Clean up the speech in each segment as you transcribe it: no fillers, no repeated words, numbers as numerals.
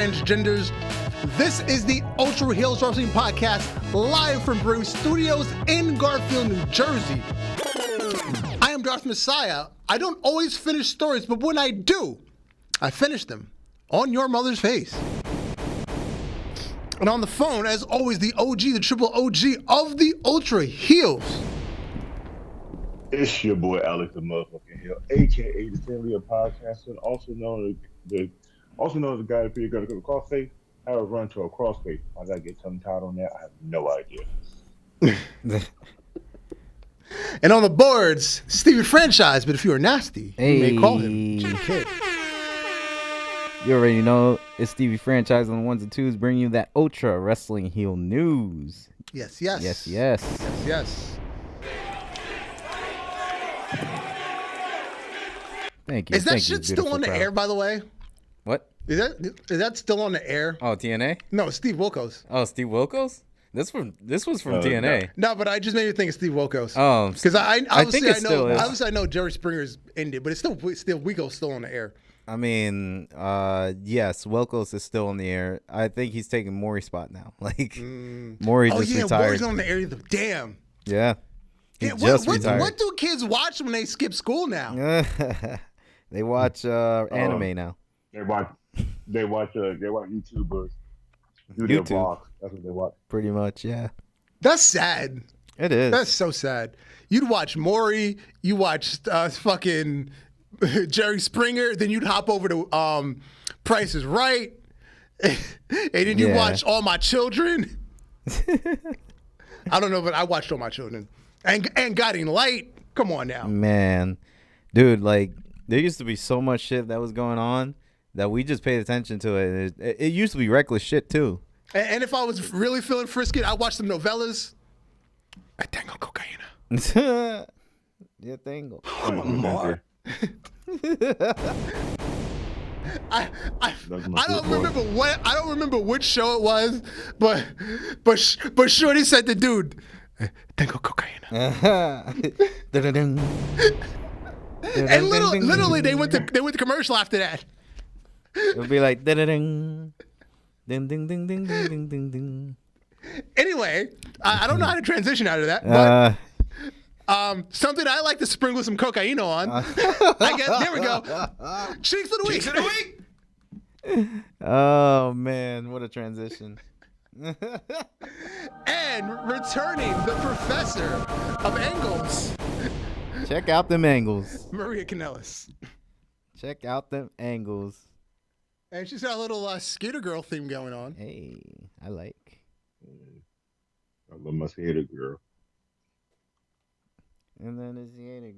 Transgenders. This is the Ultra Heelz Wrestling Podcast, live from Brew Studios in Garfield, New Jersey. I am Darth Messiah. I don't always finish stories, but when I do, I finish them on your mother's face. And on the phone, as always, the OG, the triple OG of the Ultra Heelz. It's your boy Alex the motherfucking Hill, aka the Stanley Podcaster, also known as the guy that figured out to go to crossface. I would run to a crossface. I gotta get tongue tied on that. I have no idea. And on the boards, Stevie Franchise, but if you are nasty, you may call him G-Kid. You already know it's Stevie Franchise on the ones and twos, bringing you that Ultra Wrestling Heel news. Yes. Thank you. Is that shit still on the air, by the way? What? Is that still on the air? Oh, TNA? No, Steve Wilkos. Oh, Steve Wilkos? This was from TNA. No, but I just made you think of Steve Wilkos. Oh, because I think it still is. Obviously, I know Jerry Springer's ended, but it's still Wilkos still on the air. I mean, yes, Wilkos is still on the air. I think he's taking Maury's spot now. Maury just retired. Maury's on the air. Damn. Yeah. Retired. What do kids watch when they skip school now? They watch anime now. They watch YouTubers do their vlogs. That's what they watch. Pretty much, yeah. That's sad. It is. That's so sad. You'd watch Maury, you watch fucking Jerry Springer, then you'd hop over to Price is Right, and then you watch All My Children. I don't know, but I watched All My Children. And Guiding Light. Come on now. Man. Dude, there used to be so much shit that was going on that we just paid attention to it. It used to be reckless shit, too. And if I was really feeling frisky, I'd watch some novellas. I tengo cocaína. Yeah, tengo. More. I don't remember which show it was, but Shorty said to dude, tengo cocaína. And literally they went to commercial after that. It would be like ding ding ding ding ding ding ding ding. Anyway, I don't know how to transition out of that, but something I like to sprinkle some cocaine on. I guess there we go. Cheeks of the week. Oh man, what a transition. And returning the professor of angles. Check out them angles. Maria Kanellis. Check out them angles. And she's got a little skater girl theme going on. Hey, I like. I love my skater girl. And then the skater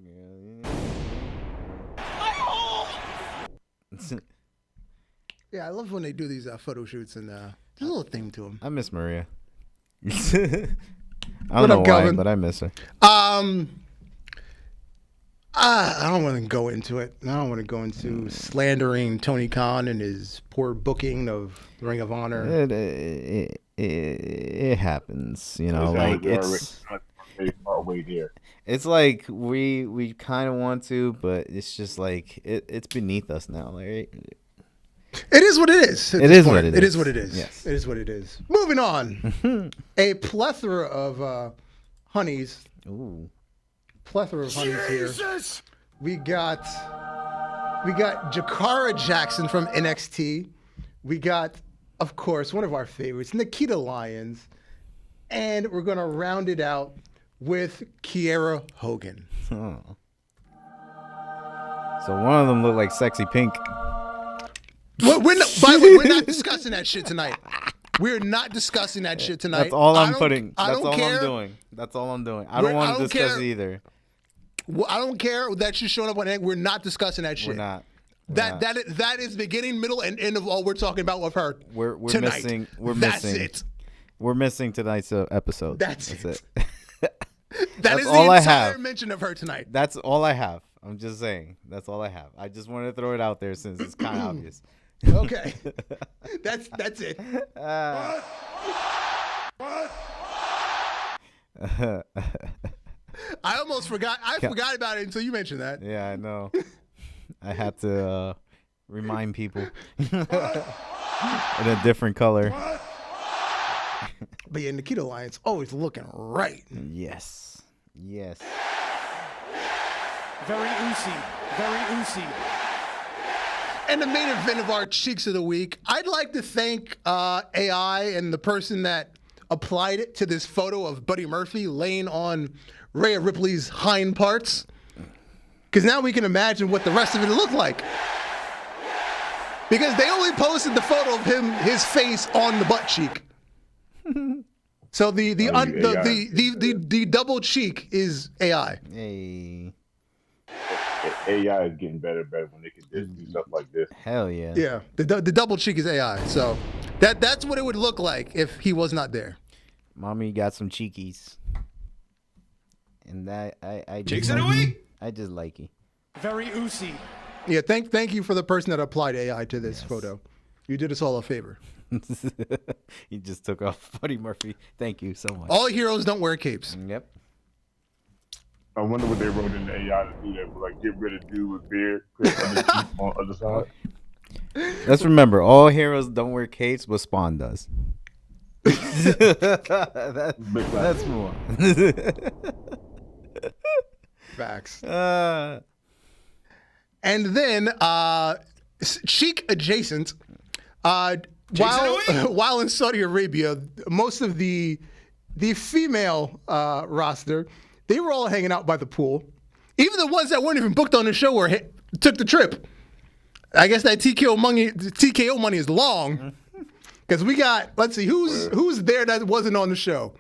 girl. Yeah, I love when they do these photo shoots and there's a little theme to them. I miss Maria. I don't know why, but I miss her. I don't want to go into it. I don't want to go into slandering Tony Khan and his poor booking of Ring of Honor. It happens, you know. It's like we kind of want to, but it's just like it's beneath us now. Right? It is what it is. It is what it is. It is what it is. Yes. It is what it is. Moving on. A plethora of honeys. Ooh. Plethora of honeys here. We got Jakara Jackson from NXT. We got, of course, one of our favorites, Nikita Lyons. And we're going to round it out with Kiera Hogan. Oh. So one of them looked like Sexy Pink. By the way, we're not discussing that shit tonight. We're not discussing that shit tonight. That's all I'm doing. I don't want to discuss it either. Well, I don't care that you're showing up on egg. We're not discussing that shit. We're not. That is beginning, middle, and end of all we're talking about with her. We're tonight. missing. That's it. We're missing tonight's episode. That's it. That's is all the I entire have. mention of her tonight. That's all I have. I'm just saying. That's all I have. I just wanted to throw it out there since it's kind of obvious. Okay. That's it. What? I almost forgot. I forgot about it until you mentioned that. Yeah, I know. I had to remind people. in a different color. But yeah, Nikita Lyons always looking right. Yes. Very Uzi. And the main event of our Cheeks of the Week, I'd like to thank AI and the person that applied it to this photo of Buddy Murphy laying on Rhea Ripley's hind parts. Because now we can imagine what the rest of it looked like. Because they only posted the photo of his face on the butt cheek. So the double cheek is AI. Hey. AI is getting better and better when they can just do stuff like this. Hell yeah. Yeah, the double cheek is AI. So that's what it would look like if he was not there. Mommy got some cheekies. And that I Cheeks of the week. I just like it. Very Uzi. Yeah, thank you for the person that applied AI to this photo. You did us all a favor. He just took off Buddy Murphy. Thank you so much. All heroes don't wear capes. Yep. I wonder what they wrote in the AI to do that. Like, get rid of dude with beard, put other cheek on other side. Let's remember, all heroes don't wear capes, but Spawn does. That's more. Facts. Uh, And then, Sheik adjacent, while in Saudi Arabia, most of the female roster, they were all hanging out by the pool. Even the ones that weren't even booked on the show took the trip. I guess that TKO money is long. Because we got, let's see, who's there that wasn't on the show?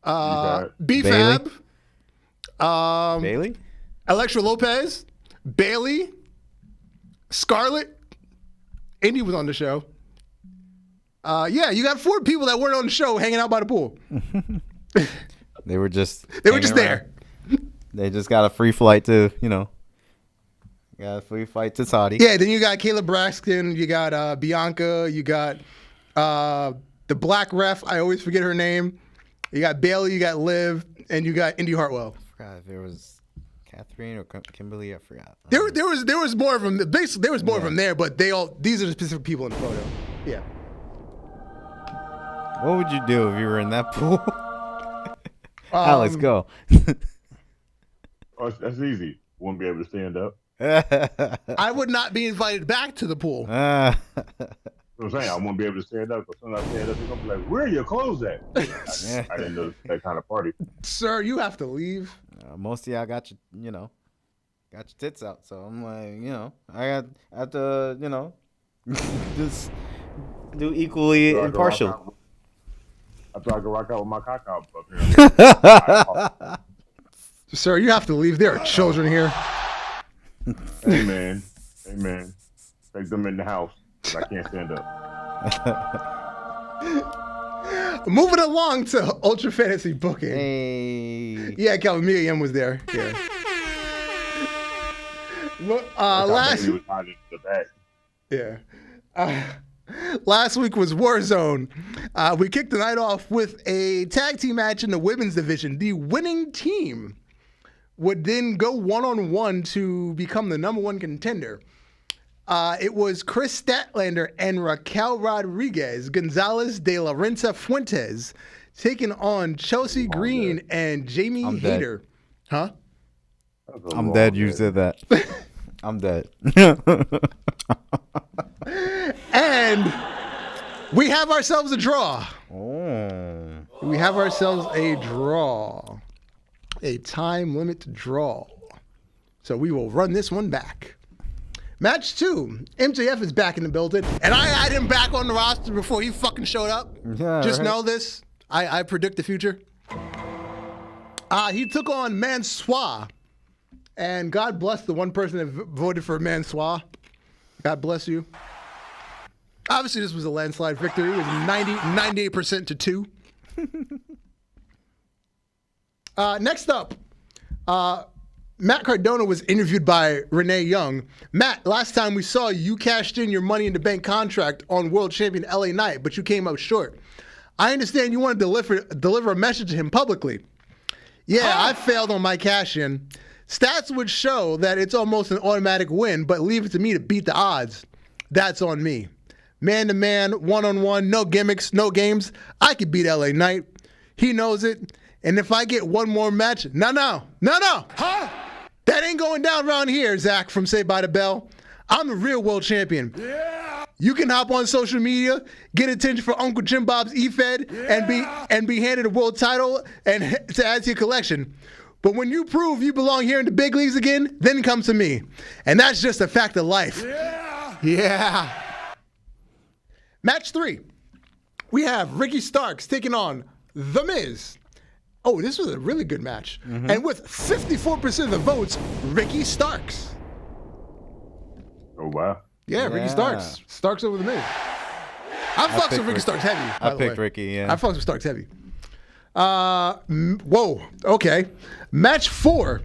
B-Fab. Bailey? Elektra Lopez. Bailey. Scarlett. Indy was on the show. Yeah, you got 4 people that weren't on the show hanging out by the pool. They were just there. They just got a free flight to, Saudi. Yeah, then you got Kayla Braxton, you got Bianca, you got the black ref, I always forget her name. You got Bailey, you got Liv, and you got Indy Hartwell. I forgot if there was Catherine or Kimberly, I forgot. There was more of them. Basically, there was more of them there, but these are the specific people in the photo. Yeah. What would you do if you were in that pool? Alex, go. Oh, that's easy. Won't be able to stand up. I would not be invited back to the pool. I'm saying I won't be able to stand up. Because when I stand up, they're gonna be like, "Where are your clothes at?" I didn't know that kind of party. Sir, you have to leave. Most of y'all got your tits out. So I'm like, I have to, just do equally impartial. After I can rock out with my cock out up here. Sir, you have to leave. There are children here. Amen. Take them in the house. I can't stand up. Moving along to Ultra Fantasy Booking. Hey. Yeah, Calvin Mia was there. Yeah. Last week was Warzone. We kicked the night off with a tag team match in the women's division. The winning team would then go one-on-one to become the number 1 contender. It was Chris Statlander and Raquel Rodriguez, Gonzalez de la Renta Fuentes, taking on Chelsea Green and Jamie Hayter. Huh? I'm dead. You said that. I'm dead. And we have ourselves a draw. Oh. We have ourselves a draw. A time limit draw. So we will run this one back. Match 2. MJF is back in the building. And I had him back on the roster before he fucking showed up. Yeah, Just right. know this. I predict the future. He took on Mansoor. And God bless the one person that voted for Mansoor. God bless you. Obviously, this was a landslide victory. It was 98% to 2. Next up, Matt Cardona was interviewed by Renee Young. Matt, last time we saw you cashed in your Money in the Bank contract on World Champion LA Knight, but you came up short. I understand you want to deliver a message to him publicly. Yeah, I failed on my cash in. Stats would show that it's almost an automatic win, but leave it to me to beat the odds. That's on me. man-to-man, one-on-one, no gimmicks, no games. I could beat LA Knight. He knows it. And if I get one more match, no. Huh? That ain't going down around here, Zach from Saved by the Bell. I'm the real world champion. Yeah. You can hop on social media, get attention for Uncle Jim Bob's E-Fed, and be handed a world title and to add to your collection. But when you prove you belong here in the big leagues again, then come to me. And that's just a fact of life. Yeah. Match 3. We have Ricky Starks taking on The Miz. Oh, this was a really good match. Mm-hmm. And with 54% of the votes, Ricky Starks. Oh, wow. Yeah, Ricky Starks. Starks over The Miz. I fucks with Ricky Starks heavy. I picked Ricky, yeah. I fucks with Starks heavy. Whoa. Okay. Match 4.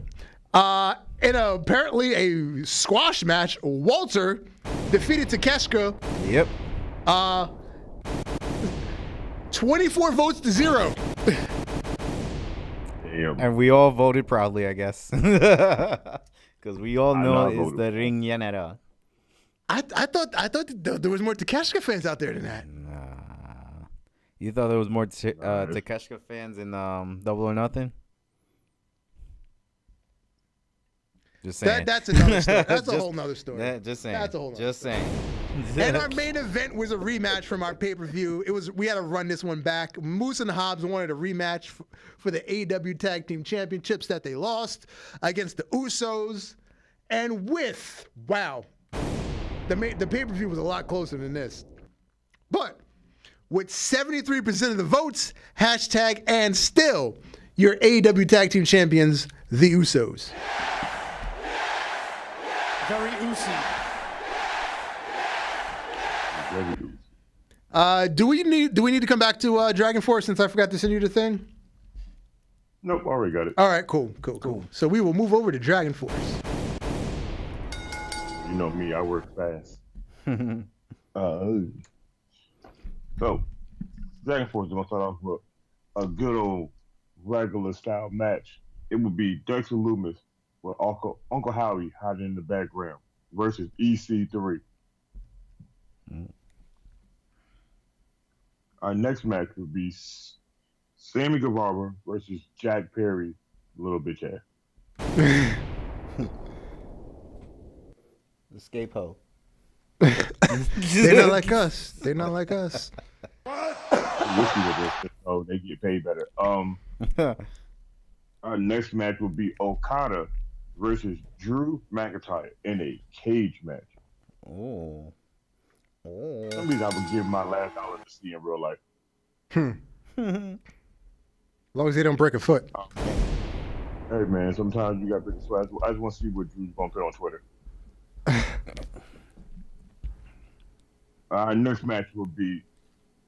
In apparently a squash match, Walter defeated Takeshita. Yep. 24 votes to 0. Damn. And we all voted proudly, I guess. Because we all know it's the ring general. I thought there was more Takeshita fans out there than that. Nah. You thought there was more Takeshita fans in Double or Nothing? Just saying. That's another story. That's a whole nother story. Just saying. That's a whole nother Just story. saying. And our main event was a rematch from our pay-per-view. We had to run this one back. Moose and Hobbs wanted a rematch for the AEW Tag Team Championships that they lost against the Usos. And the pay-per-view was a lot closer than this. But with 73% of the votes, hashtag and still, your AEW Tag Team Champions, the Usos. Very Usi. Do we need to come back to Dragon Force since I forgot to send you the thing? Nope, already got it. All right, cool. So we will move over to Dragon Force. You know me, I work fast. So, Dragon Force is going to start off with a good old regular style match. It would be Dexter Lumis with Uncle Howdy hiding in the background versus EC3. Our next match would be Sammy Guevara versus Jack Perry, little bitch ass. Escape ho. They're not like us. Oh, they get paid better. Our next match will be Okada versus Drew McIntyre in a cage match. Oh. Some reason I would give my last dollar to see in real life. As long as they don't break a foot. Hey man, sometimes you got to break a foot. I just want to see what Drew's gonna put on Twitter. Our next match will be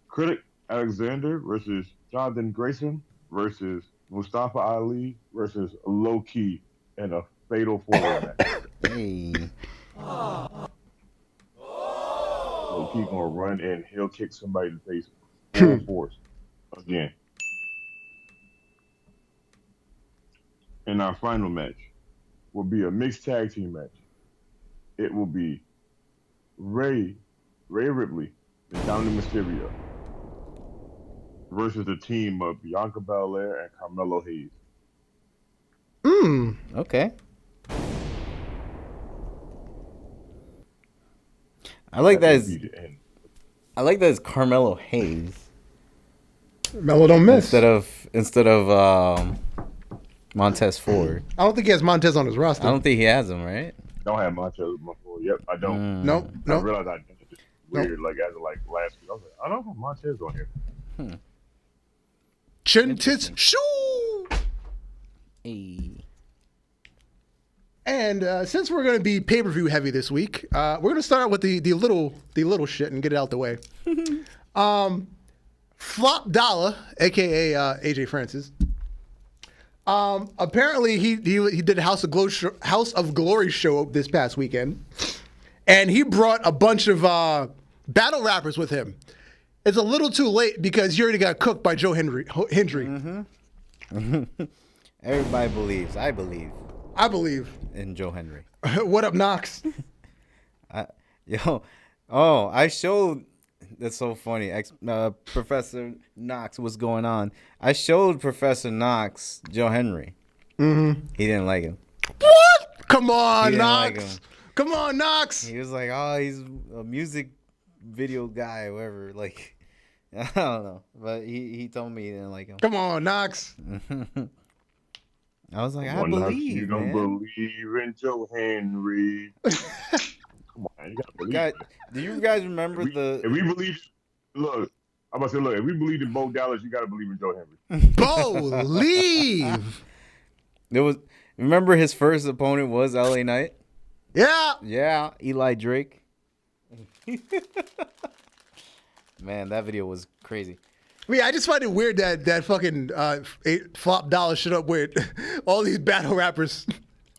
Critic Alexander versus Jonathan Grayson versus Mustafa Ali versus Low Key in a fatal four-way match. Hey. Low Key gonna run and he'll kick somebody in the face full force again. And our final match will be a mixed tag team match. It will be Rhea Ripley and Dominic Mysterio versus the team of Bianca Belair and Carmelo Hayes. Okay. I like that. I like that it's Carmelo Hayes. Melo don't miss. Instead of Montez Ford. I don't think he has Montez on his roster. I don't think he has him, right? Don't have Montez before. Yep, I don't. Nope. I realized I did it. Weird, like as of like last week. I was like, I don't have Montez on here. Chin tits shoo. Hey. And since we're going to be pay-per-view heavy this week, we're going to start out with the little shit and get it out the way. Flop Dollar, aka AJ Francis. Apparently he did a House of Glory show this past weekend, and he brought a bunch of battle rappers with him. It's a little too late because you already got cooked by Joe Hendry. Mm-hmm. Everybody believes. I believe in Joe Henry. What up, Knox? I showed That's so funny. Professor Knox, what's going on? I showed Professor Knox Joe Henry. Mm-hmm. He didn't like him. What? Come on, He didn't Knox. like him. Come on, Knox. He was like, oh, he's a music video guy or whatever. Like, I don't know. But he told me he didn't like him. Come on, Knox. I was like, Come I on, Knox, believe, you don't man. believe in Joe Henry. Come on, you gotta believe. God, do you guys remember If we believe, look, I'm about to say, look, if we believe in Bo Dallas, you gotta believe in Joe Henry. Believe. Remember his first opponent was LA Knight? Yeah. Yeah, Eli Drake. Man, that video was crazy. Yeah, I just find it weird that fucking Flop Dollar shit up with all these battle rappers.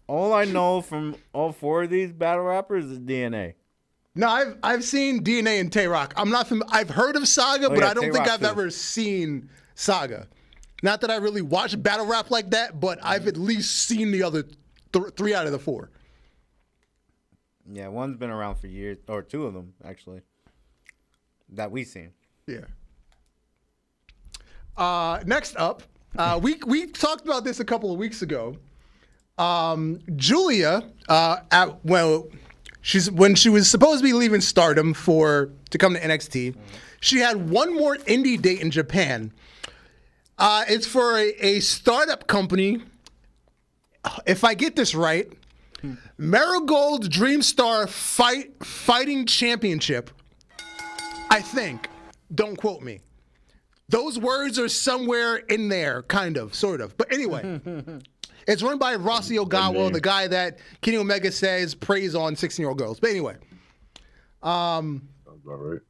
All I know from all four of these battle rappers is DNA. No, I've seen DNA and Tay-Rock. I've heard of Saga, but yeah, I don't think Tay-Rock I've too. ever seen Saga. Not that I really watch battle rap like that, but I've at least seen the other three out of the four. Yeah, one's been around for years, or two of them actually, that we've seen. Yeah. Next up, we talked about this a couple of weeks ago. Julia, when she was supposed to be leaving Stardom to come to NXT, she had one more indie date in Japan. It's for a startup company. If I get this right, Marigold Dream Star Fighting Championship. I think. Don't quote me. Those words are somewhere in there, kind of, sort of. But anyway, it's run by Rossi Ogawa, the guy that Kenny Omega says preys on 16-year-old girls. But anyway, Sounds about right.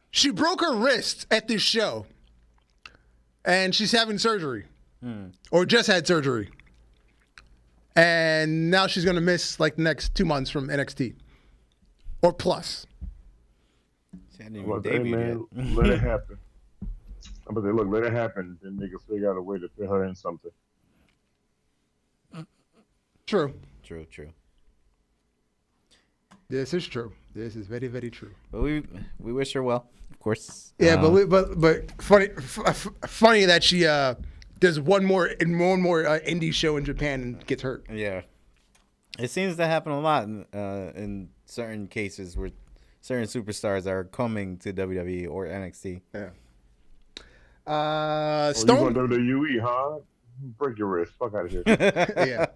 she broke her wrist at this show, and she's having surgery, or just had surgery. And now she's going to miss like the next 2 months from NXT, or plus. She hadn't Well, even hey, debuted man, yet. let it happen. I'm about to say, look, let it happen. Then they can figure out a way to fit her in something. True. True. This is true. This is very, very true. But we wish her well, of course. Yeah, but funny that she does one more indie show in Japan and gets hurt. Yeah, it seems to happen a lot in certain cases where certain superstars are coming to WWE or NXT. Yeah. Oh, you Stone. going to WWE, huh? Break your wrist. Fuck out of here. Yeah.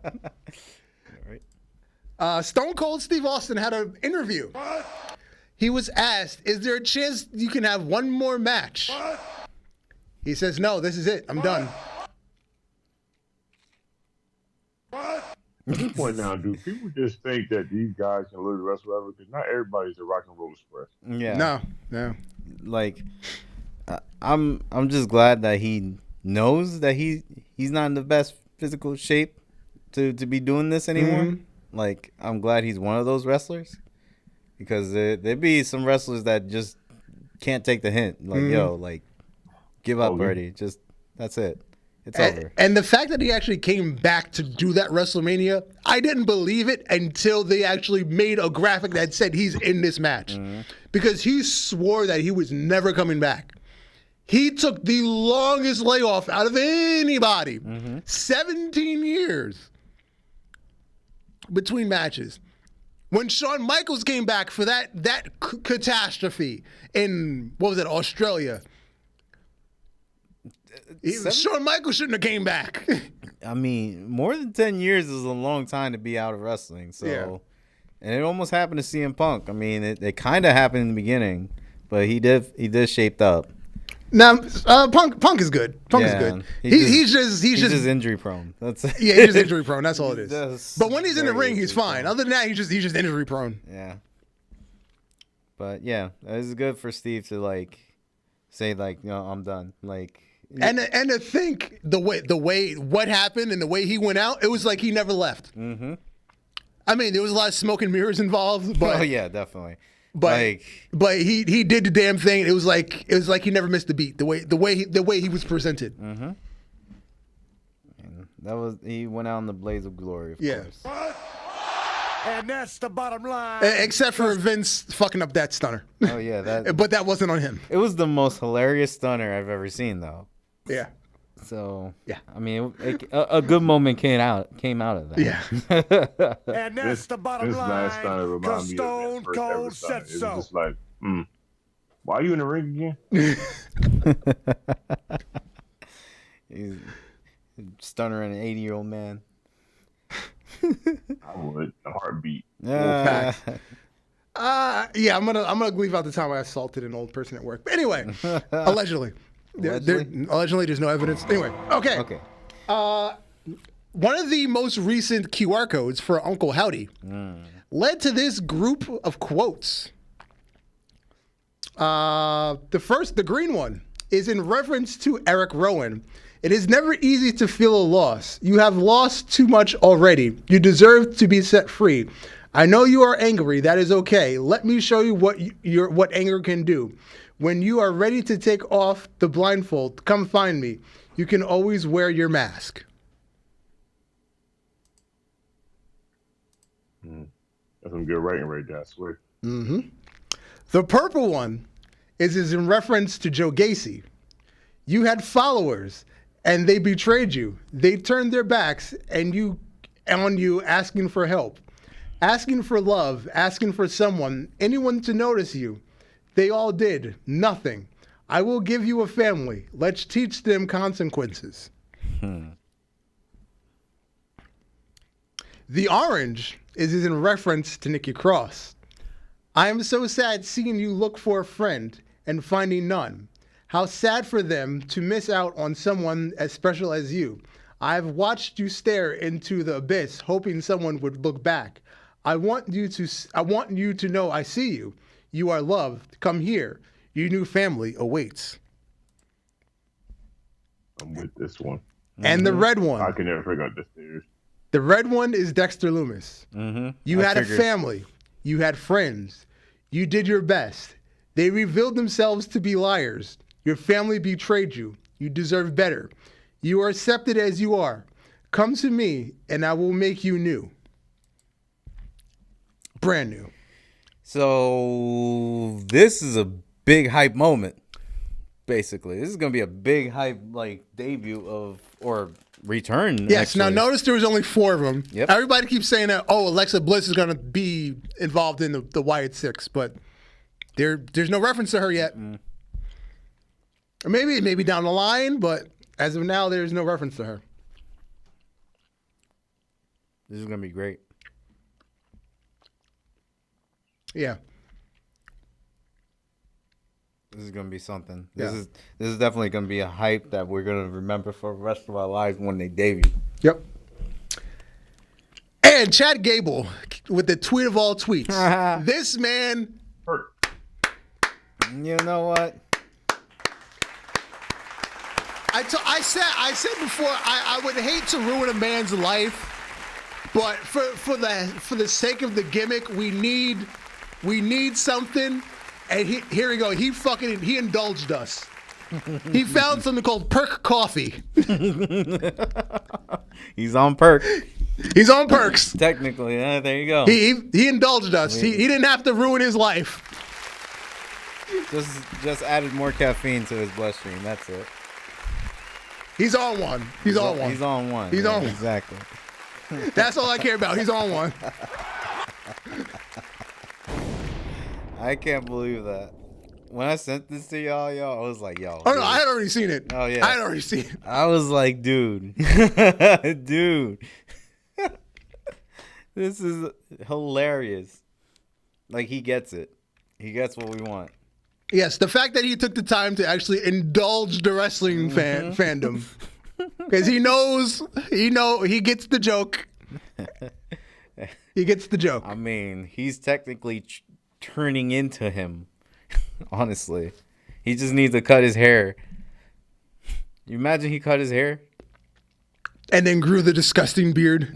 Right. Stone Cold Steve Austin had an interview. He was asked, "Is there a chance you can have one more match?" He says, "No, this is it. I'm done." At this point now, do people just think that these guys can literally wrestle ever? Because not everybody's a rock and roll express. Yeah. No. Like, I'm just glad that he knows that he's not in the best physical shape to be doing this anymore. Mm-hmm. Like, I'm glad he's one of those wrestlers, because there'd be some wrestlers that just can't take the hint. Like, yo, like, give up already. Just, that's it. It's over. And the fact that he actually came back to do that WrestleMania, I didn't believe it until they actually made a graphic that said he's in this match. Because he swore that he was never coming back. He took the longest layoff out of anybody. 17 years between matches. When Shawn Michaels came back for that catastrophe in, what was it, Australia? Shawn Michaels shouldn't have came back. I mean, more than 10 years is a long time to be out of wrestling. So, Yeah. And it almost happened to CM Punk. I mean, it kind of happened in the beginning, but he did shaped up. Now, Punk is good. Punk is Yeah, good. he's He's just injury prone. That's yeah, he's just injury prone. That's all it is. Just But when he's in the very ring, he's injury fine. prone. Other than that, he's just injury prone. Yeah. But yeah, it's good for Steve to like say like, I'm done. Like, And to think the way what happened and the way he went out, it was like he never left. I mean, there was a lot of smoke and mirrors involved, but oh yeah, definitely. but he did the damn thing. It was like he never missed a beat. The way he was presented. And he went out in the blaze of glory. Of course. And that's the bottom line. Except for Vince fucking up that stunner. Oh yeah, that. But that wasn't on him. It was the most hilarious stunner I've ever seen, though. Yeah. So yeah, I mean, a good moment came out of that. Yeah. And that's the bottom this line. Last stunner reminded me of Stone that first ever Cold stunner. said It was so. just like, why are you in the ring again? He's stunnering an 80-year-old man. I would. A heartbeat. Yeah. Yeah, I'm gonna leave out the time I assaulted an old person at work. But anyway, allegedly. Allegedly, there's no evidence. Anyway, okay. Okay. One of the most recent QR codes for Uncle Howdy led to this group of quotes. The green one is in reference to Eric Rowan. It is never easy to feel a loss. You have lost too much already. You deserve to be set free. I know you are angry. That is okay. Let me show you what anger can do. When you are ready to take off the blindfold, come find me. You can always wear your mask. That's some good writing right there, I swear. The purple one is in reference to Joe Gacy. You had followers, and they betrayed you. They turned their backs on you, asking for help, asking for love, asking for anyone to notice you. They all did nothing. I will give you a family. Let's teach them consequences. The orange is in reference to Nikki Cross. I am so sad seeing you look for a friend and finding none. How sad for them to miss out on someone as special as you. I've watched you stare into the abyss, hoping someone would look back. I want you to know I see you. You are loved. Come here. Your new family awaits. I'm with this one. And the red one. I can never figure out the stairs. The red one is Dexter Loomis. You had a family. You had friends. You did your best. They revealed themselves to be liars. Your family betrayed you. You deserve better. You are accepted as you are. Come to me, and I will make you new. Brand new. So this is a big hype moment. Basically, this is gonna be a big hype debut or return. Yes. Actually. Now notice there was only 4 of them. Yep. Everybody keeps saying that. Oh, Alexa Bliss is gonna be involved in the Wyatt Six, but there's no reference to her yet. Or maybe down the line, but as of now, there's no reference to her. This is gonna be great. Yeah. This is gonna be something. Yeah. This is definitely gonna be a hype that we're gonna remember for the rest of our lives when they debut. Yep. And Chad Gable with the tweet of all tweets. This man. Hurt. You know what? I said before I would hate to ruin a man's life, but for the sake of the gimmick, we need something. And here we go. He indulged us. He found something called Perk Coffee. He's on perk. He's on perks. Technically, there you go. He indulged us. He didn't have to ruin his life. Just added more caffeine to his bloodstream. That's it. He's on one. He's on one. He's on one. He's on one. Exactly. That's all I care about. He's on one. I can't believe that. When I sent this to y'all, I was like, yo. Oh, dude. no, I had already seen it. Oh, yeah. I had already seen it. I was like, dude. Dude. This is hilarious. Like, he gets it. He gets what we want. Yes, the fact that he took the time to actually indulge the wrestling fandom. Because he gets the joke. He gets the joke. I mean, he's technically turning into him. Honestly. He just needs to cut his hair. You imagine he cut his hair? And then grew the disgusting beard.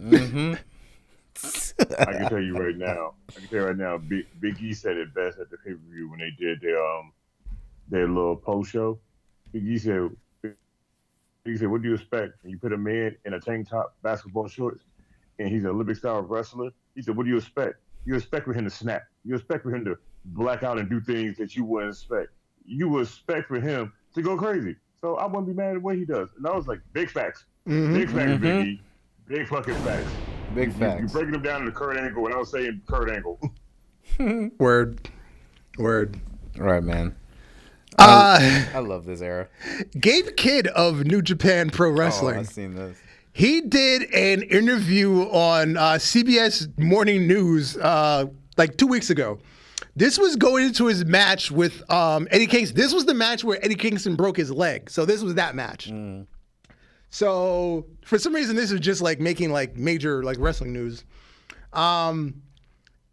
I can tell you right now. Big E said it best at the pay-per-view when they did their little post show. Big E said, "What do you expect? And you put a man in a tank top, basketball shorts, and he's an Olympic style wrestler. He said, "What do you expect? You expect for him to snap. You expect for him to black out and do things that you wouldn't expect. You would expect for him to go crazy. So I wouldn't be mad at what he does." And I was like, "Big facts, big facts, Big E, big fucking facts, Big facts. You breaking them down to Kurt Angle, and I was saying Kurt Angle." Word. All right, man. I love this era. Gabe Kidd of New Japan Pro Wrestling. Oh, I've seen this. He did an interview on CBS Morning News like 2 weeks ago. This was going into his match with Eddie Kingston. This was the match where Eddie Kingston broke his leg. So this was that match. So for some reason, this is just like making like major like wrestling news. In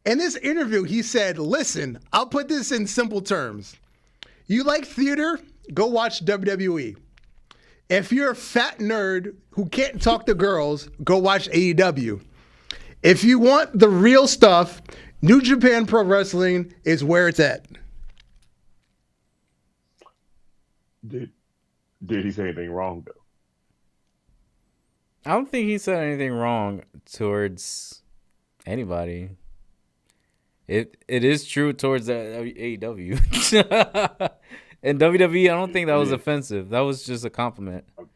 this interview, he said, "Listen, I'll put this in simple terms. You like theater? Go watch WWE. If you're a fat nerd who can't talk to girls, go watch AEW. If you want the real stuff, New Japan Pro Wrestling is where it's at." Did he say anything wrong though? I don't think he said anything wrong towards anybody. It is true towards the AEW. And WWE, I don't think that was offensive. That was just a compliment. I'm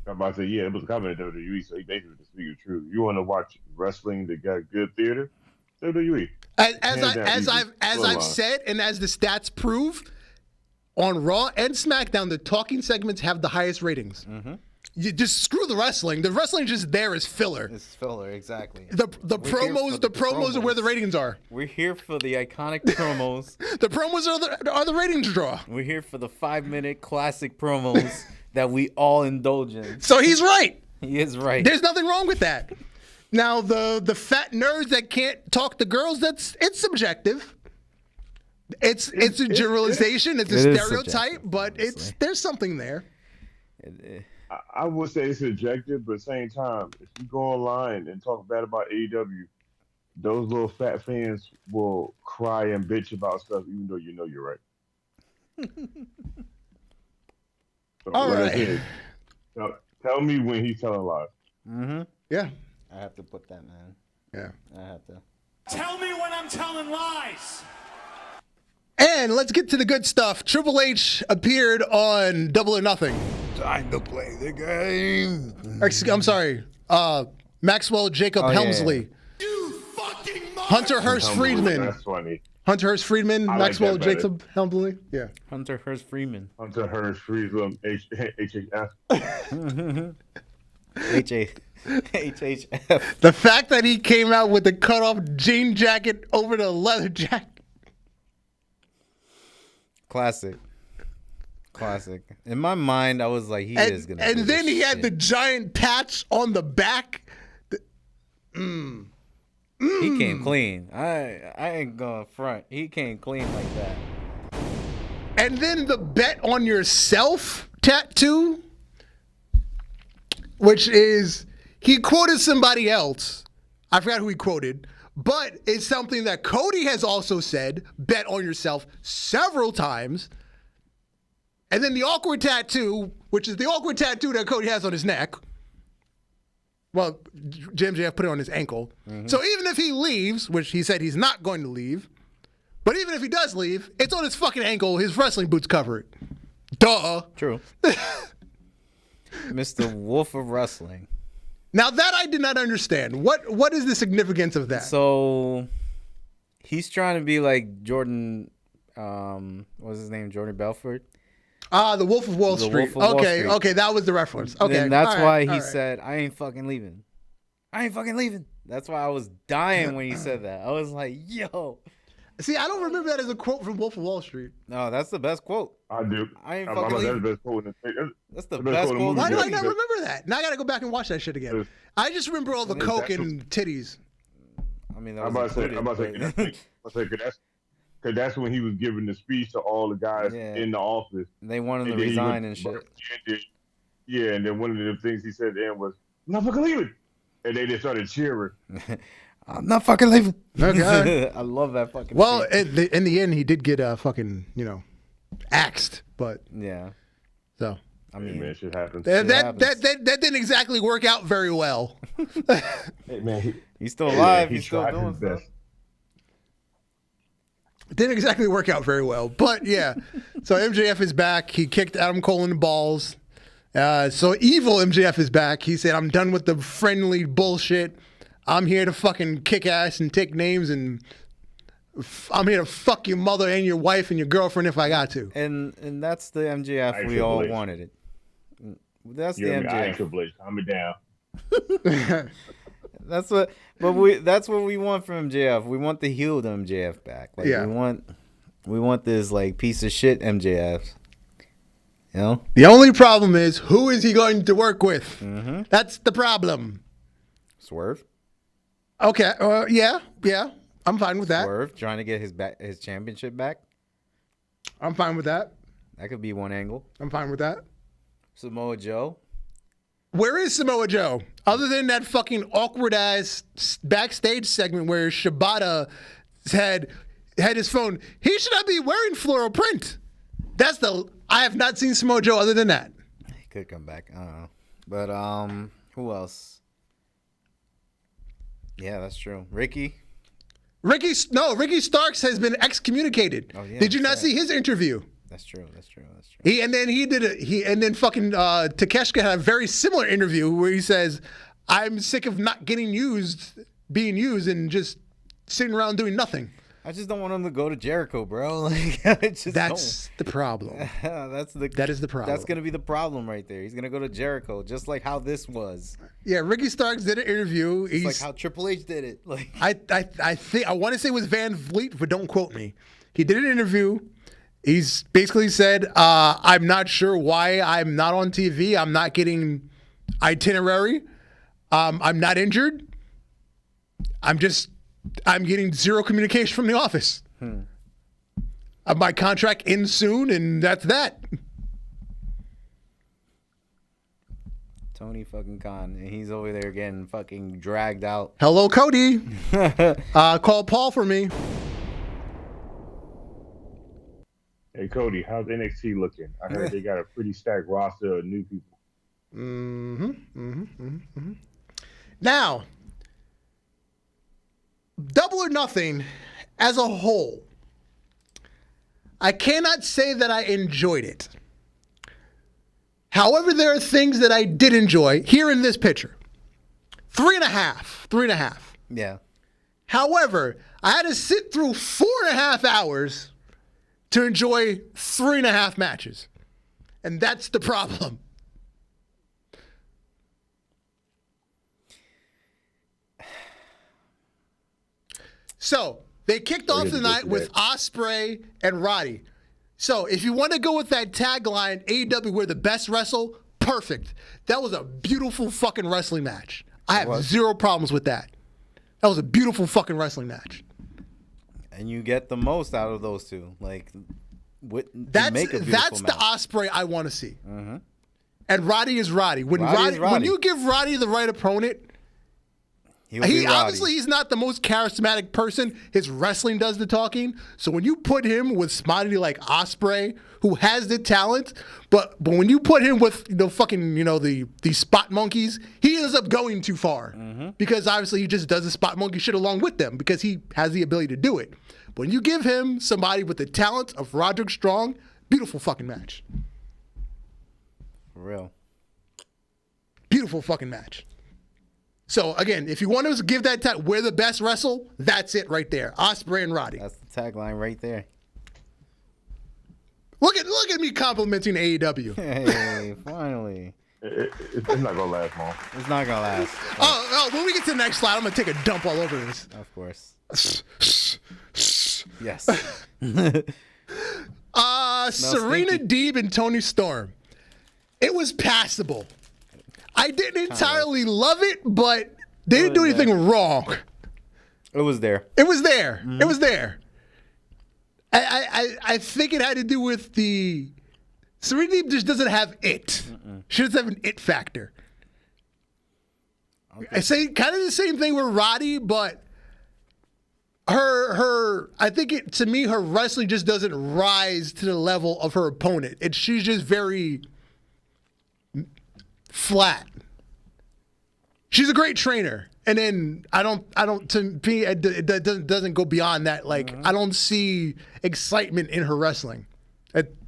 about to say, yeah, it was a comment at WWE, so he basically just speaking true. You want to watch wrestling that got good theater? WWE. As I've said, and as the stats prove, on Raw and SmackDown, the talking segments have the highest ratings. You just screw the wrestling. The wrestling just there is filler. It's filler, exactly. The promos are where the ratings are. We're here for the iconic promos. The promos are the ratings draw. We're here for the 5-minute classic promos that we all indulge in. So he's right. He is right. There's nothing wrong with that. Now the fat nerds that can't talk to girls, it's subjective. It's a generalization. It's a stereotype, but there's something there. I would say it's subjective, but at the same time, if you go online and talk bad about AEW, those little fat fans will cry and bitch about stuff, even though you know you're right. So, all right. Again, tell me when he's telling lies. Yeah. I have to put that, man. Yeah. I have to. Tell me when I'm telling lies. And let's get to the good stuff. Triple H appeared on Double or Nothing. Time to play the game. I'm sorry. Maxwell Jacob Helmsley. Yeah. You fucking Hunter Hearst Friedman. That's funny. Hunter Hearst Friedman, Maxwell Jacob Helmsley. Yeah. Hunter Hearst Freeman. Hunter Hearst Friedman, HHF. HHF. The fact that he came out with the cut-off jean jacket over the leather jacket. Classic. In my mind, I was like, he is going to And then he had the giant patch on the back. He came clean. I ain't going front. He came clean like that. And then the bet on yourself tattoo, which is, he quoted somebody else. I forgot who he quoted. But it's something that Cody has also said, bet on yourself several times. And then the awkward tattoo, which is the awkward tattoo that Cody has on his neck. Well, MJF put it on his ankle. So even if he leaves, which he said he's not going to leave, but even if he does leave, it's on his fucking ankle. His wrestling boots cover it. Duh. True. Mr. Wolf of Wrestling. Now that I did not understand. What is the significance of that? So he's trying to be like Jordan, what's his name? Jordan Belfort. The Wolf of Wall Street. Okay, that was the reference. Okay. And that's why he said, I ain't fucking leaving. That's why I was dying when he said that. I was like, yo. See, I don't remember that as a quote from Wolf of Wall Street. No, that's the best quote. I do. I ain't fucking leaving. That's the best quote. Why do I not remember that? Now I gotta go back and watch that shit again. I just remember all the coke and titties. I mean, I'm about to say, because that's when he was giving the speech to all the guys in the office. They wanted to resign and shit. Yeah, and then one of the things he said then was, "I'm not fucking leaving," and they just started cheering. I'm not fucking leaving. Okay. I love that fucking. Well, in the end, he did get fucking axed, but yeah. So I mean, man, shit happens. That didn't exactly work out very well. Hey man, He's still alive. He He's still tried doing his stuff. best. Didn't exactly work out very well, but yeah. So MJF is back. He kicked Adam Cole in the balls. So evil MJF is back. He said, "I'm done with the friendly bullshit. I'm here to fucking kick ass and take names, and I'm here to fuck your mother and your wife and your girlfriend if I got to." And that's the MJF we all wanted it. That's the MJF. Triple H, calm it down. That's what we want from MJF. We want the healed MJF back. Like, yeah. We want this like piece of shit MJF. You know? The only problem is, who is he going to work with? Mm-hmm. That's the problem. Swerve. Okay. Yeah. I'm fine with that. Swerve trying to get his championship back. I'm fine with that. That could be one angle. I'm fine with that. Samoa Joe. Where is Samoa Joe? Other than that fucking awkward ass backstage segment where Shibata had his phone. He should not be wearing floral print. I have not seen Samoa Joe other than that. He could come back. I don't know. But who else? Yeah, that's true. Ricky Starks has been excommunicated. Oh, yeah, Did you not see his interview? That's true. And then fucking Takeshita had a very similar interview where he says, "I'm sick of not being used, and just sitting around doing nothing." I just don't want him to go to Jericho, bro. Like, that's the problem. That is the problem. That's gonna be the problem right there. He's gonna go to Jericho, just like how this was. Yeah, Ricky Starks did an interview. It's like how Triple H did it. Like, I think I want to say it was Van Vliet, but don't quote me. He did an interview. He's basically said, "I'm not sure why I'm not on TV. I'm not getting itinerary. I'm not injured. I'm getting zero communication from the office. My contract ends soon, and that's that." Tony fucking Khan, and he's over there getting fucking dragged out. Hello, Cody. Call Paul for me. Hey, Cody, how's NXT looking? I heard they got a pretty stacked roster of new people. Now, Double or Nothing as a whole, I cannot say that I enjoyed it. However, there are things that I did enjoy here in this picture. 3.5. Yeah. However, I had to sit through 4.5 hours to enjoy 3.5 matches. And that's the problem. So, they kicked off the night with Ospreay and Roddy. So, if you want to go with that tagline, AEW, we're the best wrestle, perfect. That was a beautiful fucking wrestling match. I have zero problems with that. That was a beautiful fucking wrestling match. And you get the most out of those two. Like, that's the Ospreay I want to see. Mm-hmm. And Roddy is Roddy. When you give Roddy the right opponent, he obviously he's not the most charismatic person. His wrestling does the talking. So when you put him with somebody like Ospreay, who has the talent, but when you put him with the spot monkeys, he ends up going too far because obviously he just does the spot monkey shit along with them because he has the ability to do it. When you give him somebody with the talent of Roderick Strong, beautiful fucking match. For real. Beautiful fucking match. So, again, if you want to give that tag, we're the best wrestle, that's it right there. Ospreay and Roddy. That's the tagline right there. Look at me complimenting AEW. Hey, finally. It's not going to last long. It's not going to last. Oh, when we get to the next slide, I'm going to take a dump all over this. Of course. Yes. Serena Deeb and Tony Storm. It was passable. I didn't entirely love it, but they didn't do anything wrong. It was there. It was there. Mm-hmm. It was there. I think it had to do with the Serena Deeb just doesn't have it. She doesn't have an it factor. Okay. I say kind of the same thing with Roddy, but I think to me her wrestling just doesn't rise to the level of her opponent. She's just very flat. She's a great trainer. And then I don't. To me, it doesn't go beyond that. Like I don't see excitement in her wrestling.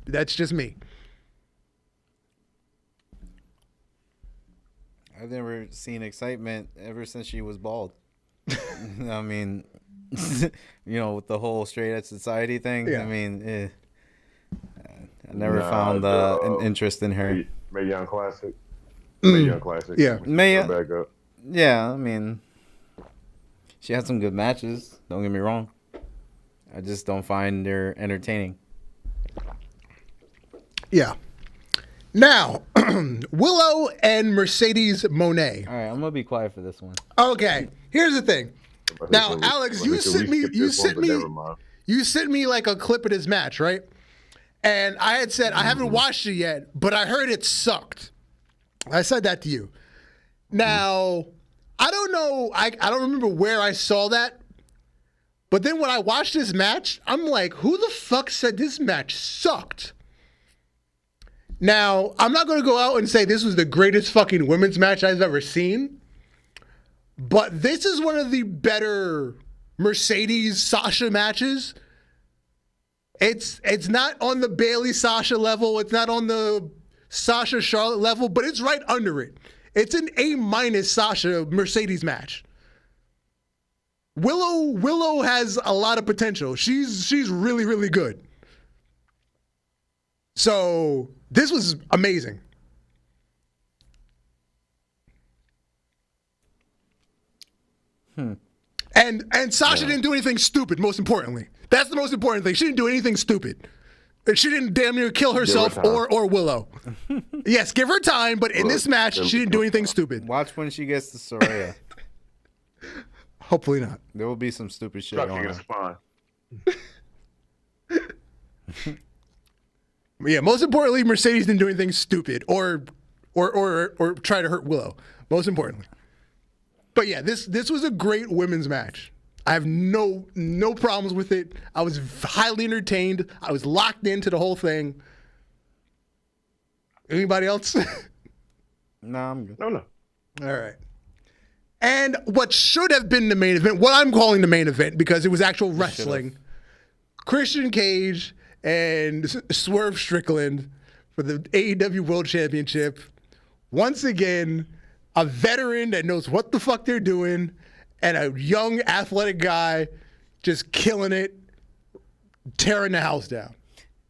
That's just me. I've never seen excitement ever since she was bald. I mean, with the whole straight edge society thing. Yeah. I mean, I never found an interest in her. Mae Young Classic. Mae Young Classic. Yeah. Mae Young. Back up. Yeah, I mean, she had some good matches. Don't get me wrong. I just don't find her entertaining. Yeah. Now, Willow and Mercedes Moné. All right, I'm gonna be quiet for this one. Okay, here's the thing. Now, Alex, you sent me like a clip of this match, right? And I had said I haven't watched it yet, but I heard it sucked. I said that to you. Now, I don't know. I don't remember where I saw that. But then when I watched this match, I'm like, who the fuck said this match sucked? Now, I'm not going to go out and say this was the greatest fucking women's match I've ever seen. But this is one of the better Mercedes-Sasha matches. It's not on the Bayley-Sasha level. It's not on the Sasha-Charlotte level, but it's right under it. It's an A- Sasha-Mercedes match. Willow has a lot of potential. She's really, really good. So this was amazing. And Sasha didn't do anything stupid, most importantly. That's the most important thing. She didn't do anything stupid. She didn't damn near kill herself or Willow. Yes, give her time, but in this match, she didn't do anything stupid. Watch when she gets to Soraya. Hopefully not. There will be some stupid shit on her. Yeah, most importantly, Mercedes didn't do anything stupid or try to hurt Willow. Most importantly. But yeah, this was a great women's match. I have no problems with it. I was highly entertained. I was locked into the whole thing. Anybody else? No, I'm good. No. All right. And what should have been the main event, what I'm calling the main event because it was actual wrestling, Christian Cage and Swerve Strickland for the AEW World Championship. Once again, a veteran that knows what the fuck they're doing and a young athletic guy just killing it, tearing the house down.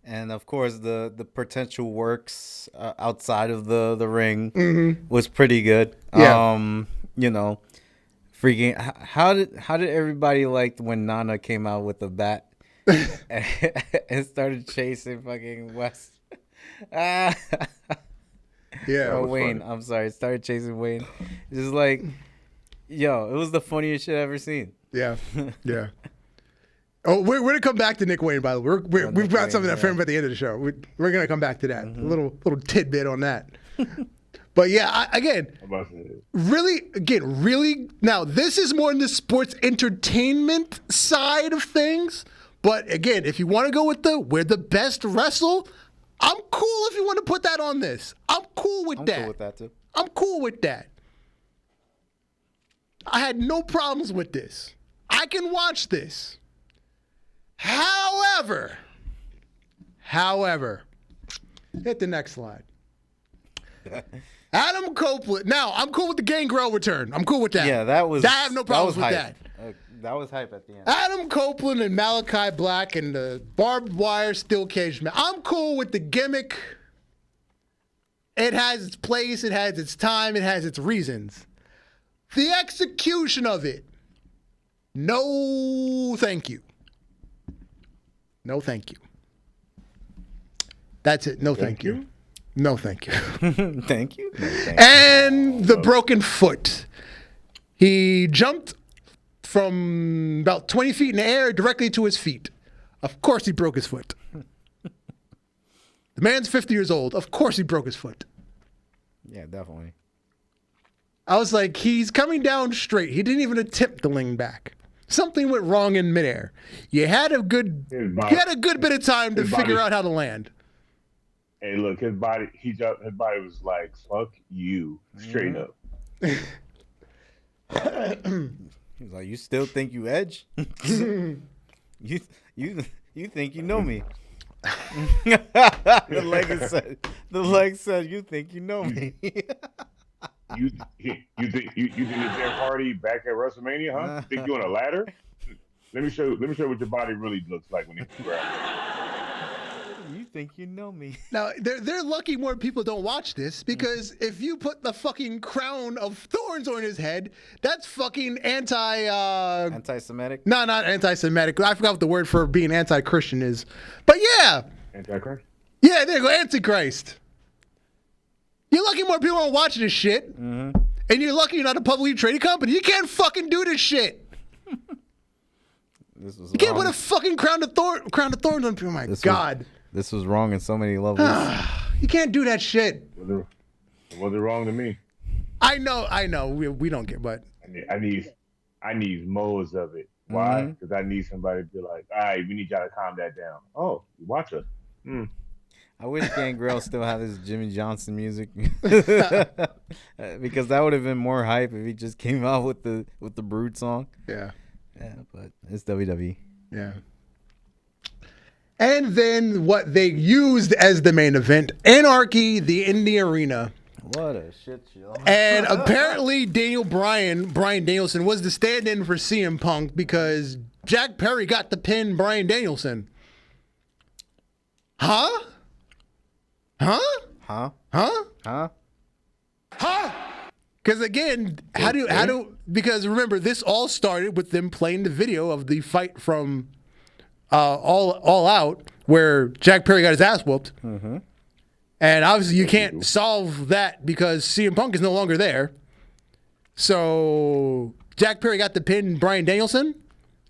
And of course, the potential works outside of the ring was pretty good. Yeah. Freaking how did everybody like when Nana came out with the bat and started chasing fucking West? Yeah. Oh, Wayne, funny. I'm sorry, started chasing Wayne. Just like, it was the funniest shit I've ever seen. Yeah. Yeah. Oh, we're going to come back to Nick Wayne, by the way. We've got something that framed at the end of the show. We're going to come back to that. A little tidbit on that. But yeah, really, now this is more in the sports entertainment side of things. But again, if you want to go with we're the best wrestle, I'm cool if you want to put that on this. I'm cool with that. I'm cool with that too. I'm cool with that. I had no problems with this. I can watch this. However, hit the next slide. Adam Copeland. Now, I'm cool with the Gangrel return. I'm cool with that. Yeah, I have no problems with that. That was hype at the end. Adam Copeland and Malachi Black and the barbed wire steel cage match. I'm cool with the gimmick. It has its place. It has its time. It has its reasons. The execution of it. No, thank you. No, thank you. That's it. No, thank you. No, thank you. Thank you. No, thank and the broken foot. He jumped from about 20 feet in the air directly to his feet. Of course he broke his foot. The man's 50 years old. Of course he broke his foot. Yeah, definitely. I was like, he's coming down straight. He didn't even attempt to lean back. Something went wrong in midair. You had a good bit of time to figure out how to land. Hey, look, his body was like, fuck you, straight up. He was like, "You still think you Edge? you think you know me?" The leg said, "You think you know me?" You think the Jeff Hardy back at WrestleMania, huh? You think you on a ladder? Let me show you what your body really looks like when you grab. You think you know me? Now they're lucky more people don't watch this, because if you put the fucking crown of thorns on his head, that's fucking anti-Semitic. No, not anti-Semitic. I forgot what the word for being anti-Christian is. But yeah. Antichrist? Yeah, there you go, Antichrist. You're lucky more people don't watch this shit. Mm-hmm. And you're lucky you're not a publicly traded company. You can't fucking do this shit. You can't put a fucking crown of thorns on people. Oh my God. This was wrong in so many levels. You can't do that shit. It wasn't wrong to me. I know. We don't get, but I need modes of it. Why? Because I need somebody to be like, all right, we need y'all to calm that down. Oh, you watch us. I wish Gangrel still had his Jimmy Johnson music, because that would have been more hype if he just came out with the Brood song. Yeah, but it's WWE. Yeah. And then what they used as the main event, Anarchy, in the Arena. What a shit show. And apparently Brian Danielson was the stand-in for CM Punk because Jack Perry got the pin Brian Danielson. Huh? Because again, because remember, this all started with them playing the video of the fight from All Out, where Jack Perry got his ass whooped. Mm-hmm. And obviously you can't solve that because CM Punk is no longer there. So Jack Perry got the pin Brian Danielson,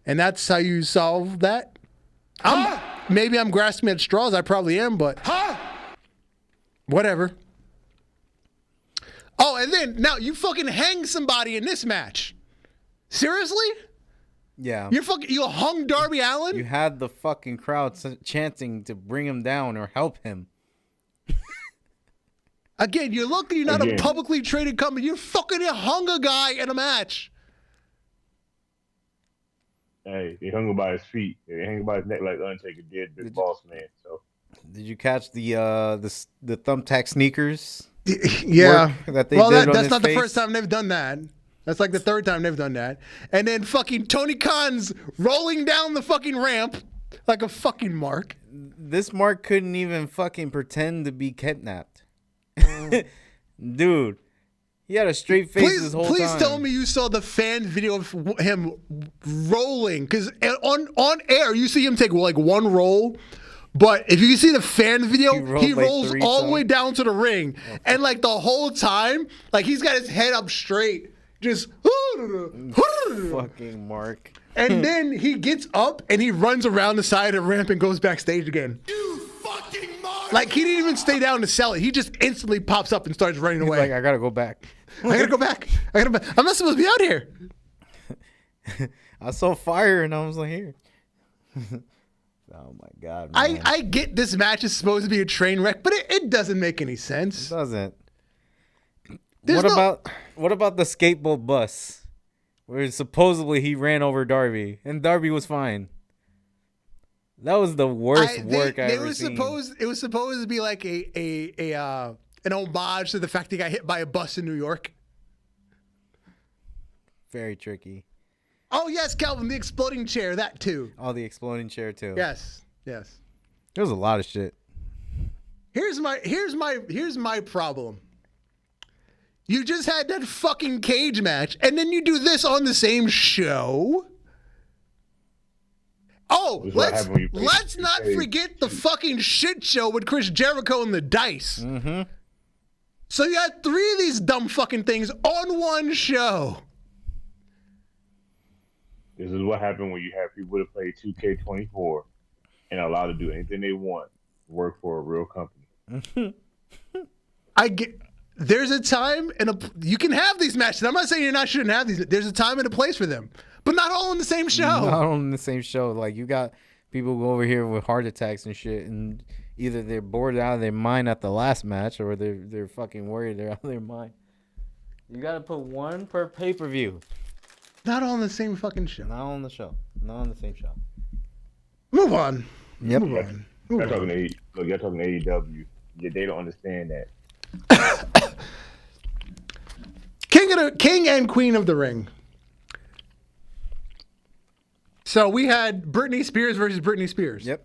and that's how you solve that. Maybe I'm grasping at straws. I probably am, but whatever. Oh, and then now you fucking hang somebody in this match. Seriously? Yeah. You hung Darby Allin? You had the fucking crowd chanting to bring him down or help him. Again, you're lucky you're not a publicly traded company. You fucking hung a guy in a match. Hey, they hung him by his feet. They hung him by his neck like Undertaker did Big Boss Man. So, did you catch the thumbtack sneakers? Yeah. That they did that's not the first time they've done that. That's like the third time they've done that. And then fucking Tony Khan's rolling down the fucking ramp like a fucking mark. This mark couldn't even fucking pretend to be kidnapped. Dude, he had a straight face this whole time. Please tell me you saw the fan video of him rolling. Because on air, you see him take like one roll. But if you see the fan video, he rolls all the way down to the ring. And like the whole time, like he's got his head up straight. Just fucking Mark. And then he gets up and he runs around the side of the ramp and goes backstage again. You fucking Mark! Like he didn't even stay down to sell it. He just instantly pops up and starts running away. Like, I gotta go back. I'm not supposed to be out here. I saw fire and I was like, here. Oh my God, man. I get this match is supposed to be a train wreck, but it doesn't make any sense. It doesn't. What about the skateboard bus, where supposedly he ran over Darby and Darby was fine? That was the worst work I ever seen. It was supposed to be like an homage to the fact he got hit by a bus in New York. Very tricky. Oh yes, Calvin, the exploding chair, that too. Oh, the exploding chair too. Yes. There was a lot of shit. Here's my problem. You just had that fucking cage match, and then you do this on the same show. Oh, let's not forget the fucking shit show with Chris Jericho and the Dice. Mm-hmm. So you had 3 of these dumb fucking things on one show. This is what happened when you have people that play 2K24 and are allowed to do anything they want, work for a real company. There's a time you can have these matches. I'm not saying you shouldn't have these. There's a time and a place for them, but not all in the same show. Not all in the same show. Like you got people go over here with heart attacks and shit, and either they're bored out of their mind at the last match, or they're fucking worried they're out of their mind. You got to put one per pay-per-view. Not on the same fucking show. Not on the show. Not on the same show. Move on. Yep. Move on. You're talking AEW. Yeah, they don't understand that. King and Queen of the Ring. So we had Britney Spears versus Britney Spears. Yep.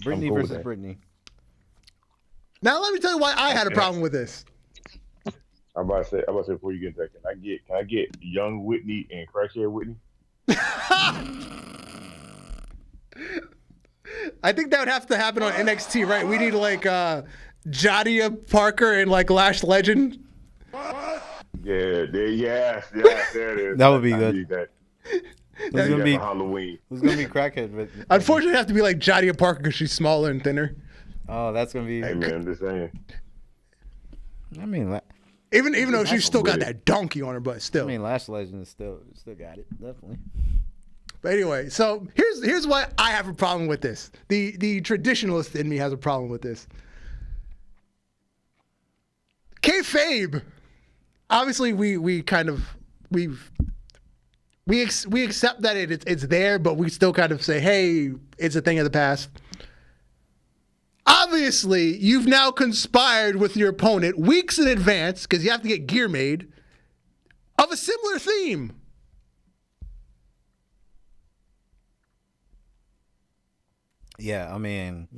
Britney cool with versus that. Britney. Now let me tell you why I had a problem with this. I'm about to say before you get that, can I get young Whitney and crackhead Whitney? I think that would have to happen on NXT, right? We need like Jadia Parker and like Lash Legend. Yeah, yes, there it is. That would be I good. need that. Who's Need gonna that be for Halloween. Who's gonna be crackhead? Unfortunately, it'd have to be like Jadia Parker because she's smaller and thinner. Oh, that's gonna be. Hey man, I'm just saying. I mean, Even though she's still got that donkey on her butt, still. Lash Legend is still got it, definitely. But anyway, so here's why I have a problem with this. The traditionalist in me has a problem with this. Kayfabe. Obviously, we accept that it's there, but we still kind of say, hey, it's a thing of the past. Obviously, you've now conspired with your opponent weeks in advance, because you have to get gear made, of a similar theme. Yeah, I mean,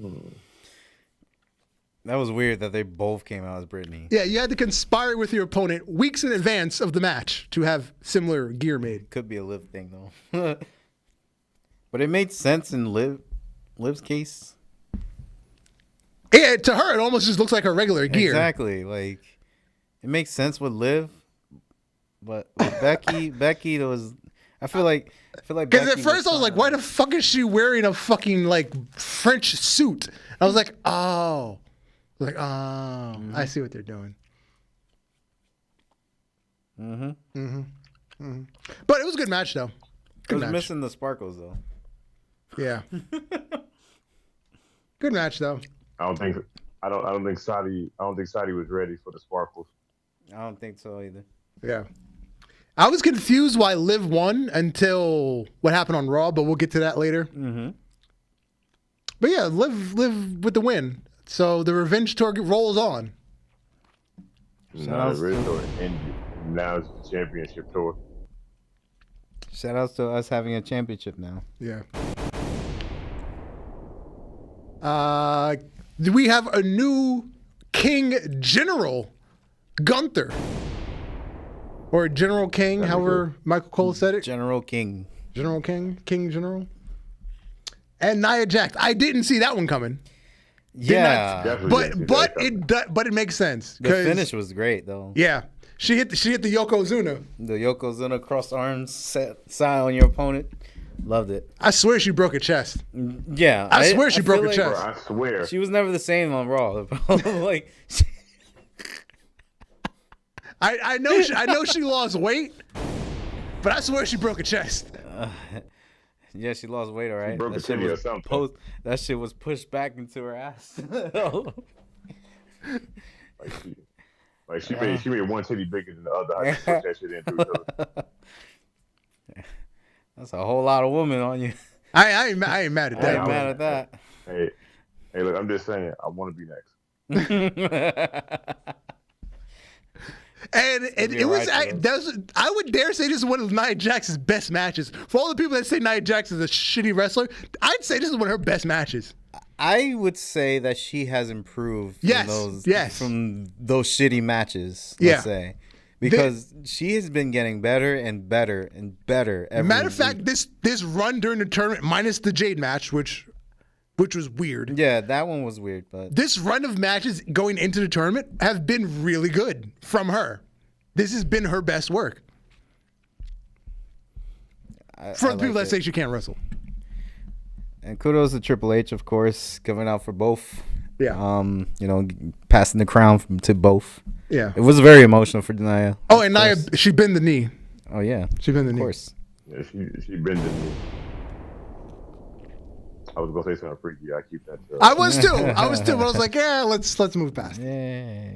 that was weird that they both came out as Britney. Yeah, you had to conspire with your opponent weeks in advance of the match to have similar gear made. Could be a Liv thing though, but it made sense in Liv's case. Yeah, to her, it almost just looks like her regular gear. Exactly, like it makes sense with Liv, but with Becky, there was. I feel like because at first I was like, why the fuck is she wearing a fucking like French suit? I was like, oh, I see what they're doing. But it was a good match though. It Good was match. missing the sparkles though. Yeah. Good match though. I don't think Saudi was ready for the sparkles. I don't think so either. Yeah. I was confused why Liv won until what happened on Raw, but we'll get to that later. Mm-hmm. But yeah, Liv with the win. So the revenge tour rolls on. Now the Red Tour ended. Now it's the championship tour. Shout outs to us having a championship now. Yeah. We have a new King General, Gunther. Or General King, however Michael Cole said it. General King. General King, King General. And Nia Jax. I didn't see that one coming. Yeah. But it makes sense. The finish was great though. Yeah. She hit the Yokozuna. The Yokozuna cross arms sign on your opponent. Loved it. I swear she broke her chest. Yeah. I swear she broke her like chest. Bro, I swear. She was never the same on Raw. Like I know she lost weight, but I swear she broke her chest. yeah, she lost weight, all right. broke a tibia or something. That shit was pushed back into her ass. She made one titty bigger than the other. I just pushed that shit into each other. That's a whole lot of women on you. I ain't mad at I that. ain't mad at that. Hey, look, I'm just saying, I want to be next. And it was, I would dare say this is one of Nia Jax's best matches. For all the people that say Nia Jax is a shitty wrestler, I'd say this is one of her best matches. I would say that she has improved from those shitty matches, let's say. Because she has been getting better and better and better every Matter of fact, this run during the tournament, minus the Jade match, which was weird. Yeah, that one was weird, but this run of matches going into the tournament have been really good from her. This has been her best work. For the people that say she can't wrestle. And kudos to Triple H, of course, coming out for both. Yeah. Passing the crown to both. Yeah. It was very emotional for Nia. Oh, and Nia, she bent the knee. Oh yeah, she bent the knee. Of course. Yeah, she bent the knee. I was gonna say something freaky. I keep that. I was too. But I was like, yeah, let's move past. Yeah.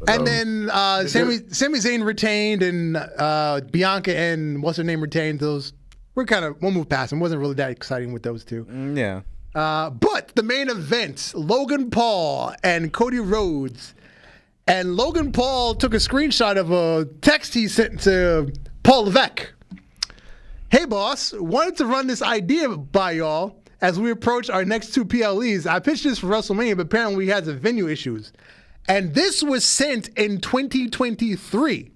And then Sami Zayn retained, and Bianca and what's her name retained. Those we'll move past them. Wasn't really that exciting with those two. Yeah. But the main event, Logan Paul and Cody Rhodes. And Logan Paul took a screenshot of a text he sent to Paul Levesque. Hey, boss, wanted to run this idea by y'all as we approach our next two PLEs. I pitched this for WrestleMania, but apparently we had some venue issues. And this was sent in 2023.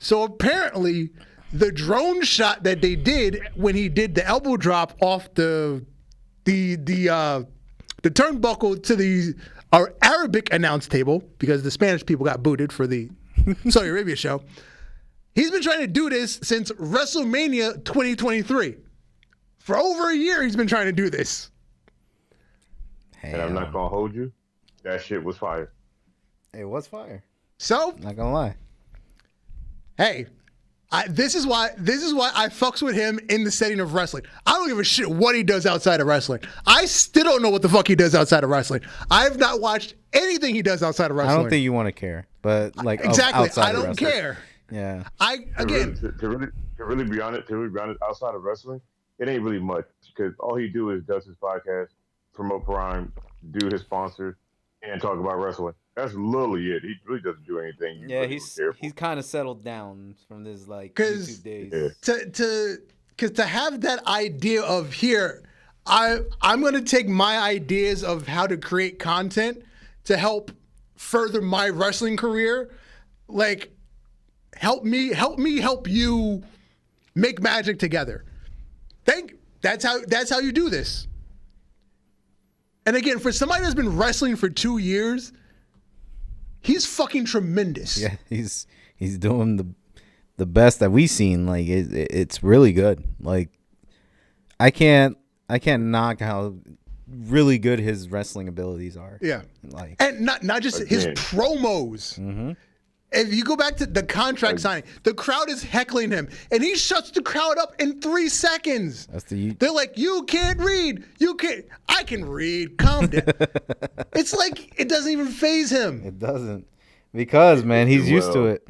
So apparently the drone shot that they did when he did the elbow drop off the turnbuckle to the Arabic announce table, because the Spanish people got booted for the Saudi Arabia show. He's been trying to do this since WrestleMania 2023. For over a year, he's been trying to do this. And I'm not gonna hold you. That shit was fire. It was fire. So, Not gonna lie. hey, this is why I fucks with him in the setting of wrestling. I don't give a shit what he does outside of wrestling. I still don't know what the fuck he does outside of wrestling. I have not watched anything he does outside of wrestling. I don't think you want to care, but like exactly. outside I don't of wrestling. care. Yeah. To really be honest, outside of wrestling, it ain't really much, because all he does his podcast, promote Prime, do his sponsor, and talk about wrestling. That's literally it. He really doesn't do anything. He's kind of settled down from this like 'Cause- YouTube days. Yeah. Because to have that idea of here, I'm going to take my ideas of how to create content to help further my wrestling career. Like, help me help you make magic together. That's how you do this. And again, for somebody that's been wrestling for 2 years, he's fucking tremendous. Yeah, he's doing the best that we've seen. Like it's really good. Like I can't knock how really good his wrestling abilities are. Yeah. Like, And not just his promos. Mm-hmm. If you go back to the contract signing, the crowd is heckling him, and he shuts the crowd up in 3 seconds. They're like, "You can't read. You can't. I can read. Calm down." It's like it doesn't even faze him. It doesn't, because man, he's used to it.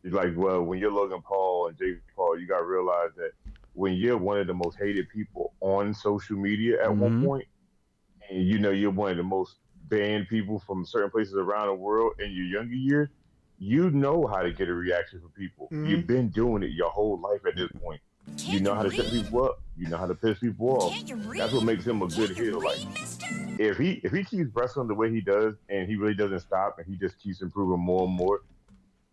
Like, well, when you're Logan Paul and Jake Paul, you got to realize that when you're one of the most hated people on social media at one point, and you know you're one of the most banned people from certain places around the world in your younger years, you know how to get a reaction from people. You've been doing it your whole life at this point. You know how to set people up. You know how to piss people off. That's what makes him a good heel. Like, if he keeps wrestling the way he does, and he really doesn't stop, and he just keeps improving more and more,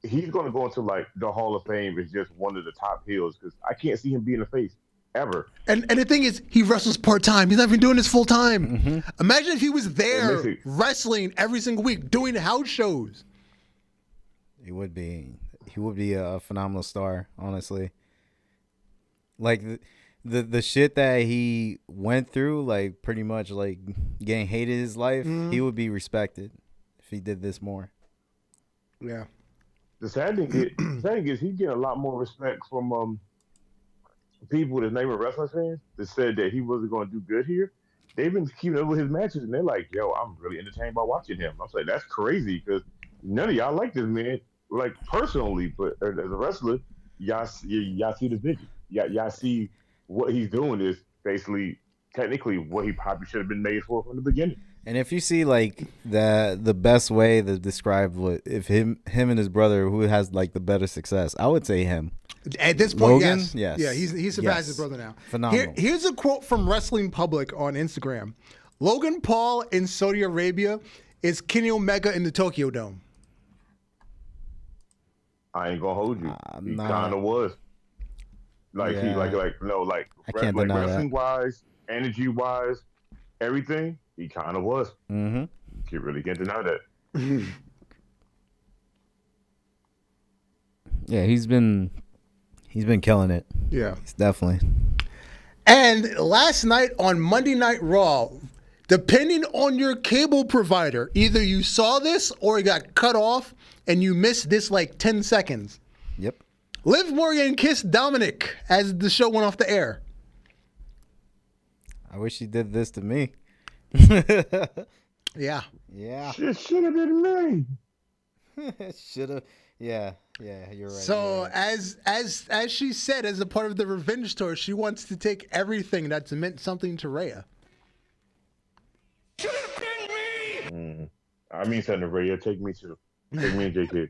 he's going to go into like the Hall of Fame as just one of the top heels, because I can't see him being a face ever. And the thing is, he wrestles part-time. He's not even doing this full-time. Imagine if he was there wrestling every single week, doing house shows. He would be a phenomenal star, honestly. Like the shit that he went through, like pretty much like getting hated his life, he would be respected if he did this more. Yeah. The sad thing is he's getting a lot more respect from people that name wrestling fans that said that he wasn't going to do good here. They've been keeping up with his matches, and they're like, "Yo, I'm really entertained by watching him." I'm like, "That's crazy," because none of y'all like this man, like personally, but as a wrestler, y'all see the vision. Y'all see what he's doing is basically technically what he probably should have been made for from the beginning. And if you see like the best way to describe what if him and his brother, who has like the better success, I would say him. At this point, Logan? yes. Yes. Yeah, he surpassed Yes. his brother now. Phenomenal. Here's a quote from Wrestling Public on Instagram. Logan Paul in Saudi Arabia is Kenny Omega in the Tokyo Dome. I ain't gonna hold you. He nah. kind of was. Like Yeah. he like I can't deny that. wrestling wise, energy wise, everything. He kind of was. Mm-hmm. You really can't deny that. Yeah, he's been killing it. Yeah. He's definitely. And last night on Monday Night Raw, depending on your cable provider, either you saw this or it got cut off and you missed this like 10 seconds. Yep. Liv Morgan kissed Dominic as the show went off the air. I wish he did this to me. Yeah. Yeah. It should have been me. Should have. Yeah, you're right. So you're right. as she said, as a part of the revenge tour, she wants to take everything that's meant something to Rhea. I mean something to Ray. Take me and JK.